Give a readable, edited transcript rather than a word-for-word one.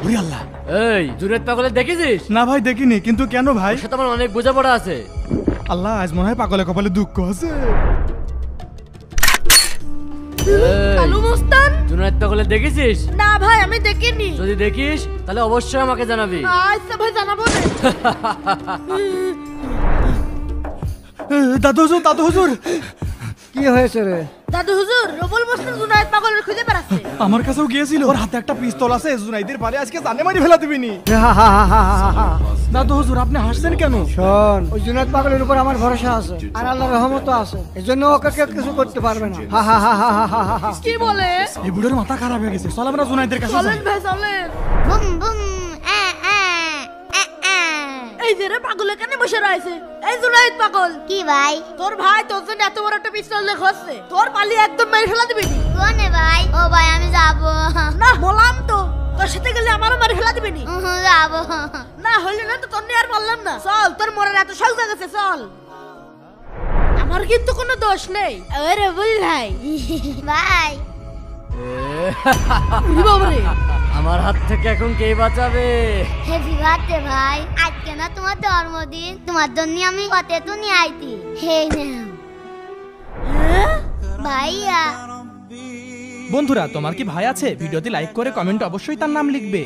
ওরে আল্লাহ। এই জুনায়েদ পাগলে দেখেছিস? না ভাই দেখিনি, কিন্তু কেন ভাই? ওর সাথে আমার অনেক বোঝাপড়া আছে। আল্লাহ, আজ মনে হয় পাগলে কপালে দুঃখ আছে। কালু মস্তান, জুনায়েদ পাগলে দেখেছিস? না ভাই আমি দেখিনি। যদি দেখিস তাহলে অবশ্যই আমাকে জানাবি। আচ্ছা ভাই জানাবো না। দাদু হুজুর, দাদু হুজুর। কি হয়েছে রে? দাদু হুজুর, রবুল মস্তান জুনায়েদ পাগলের খুঁজে বেড়াচ্ছে। আমার কাছেও গিয়েছিল, ওর হাতে একটা পিস্তল আছে, জুনাইদের পারে আজকে জানে মারি ফেলা দিবিনি। দাদু হুজুর, আপনি হাসছেন কেন? শোন, ওই জুনায়েদ পাগলের উপর আমার ভরসা আছে আর আল্লাহর রহমতও আছে, এজন্য ওকে কেউ কিছু করতে পারবে না। কি বলে? এই বুড়োর মাথা খারাপ হয়ে গেছে, চল আমরা জুনাইদের কাছে চলেন যাই। ভাই চলেন। বুম বুম এই যে রে পাগল এখানে বসে রয়েছে। এই জুনায়েদ পাগল, কি ভাই? তোর ভাই তোর জন্য এত বড় একটা পিস্তল নিয়ে খুঁজছে, তোর পালিয়ে একদম মেরে ফেলা দিবি। কোনে ভাই? ও ভাই আমি যাবো না বললাম তো, তোর সাথে গেলে আমারও মেরে ফেলা দিবি। যাবো না হইলে না তো তোর নিয়ে আর পারলাম না। চল, তোর মরার এত শখ জাগেছে, চল। আমার কিন্তু কোনো দোষ নেই। আরে বল ভাই। ভাই বাবারে, আমার হাত থেকে এখন কে বাঁচাবে? হ্যাপি বার্থডে ভাই, আজকে না তোমার জন্মদিন, তোমার জন্য আমি কতে তো নিয়ে আইতি। হে নাও ভাইয়া। বন্ধুরা, তোমার কি ভাই আছে? ভিডিওতে লাইক করে কমেন্ট অবশ্যই তার নাম লিখবে।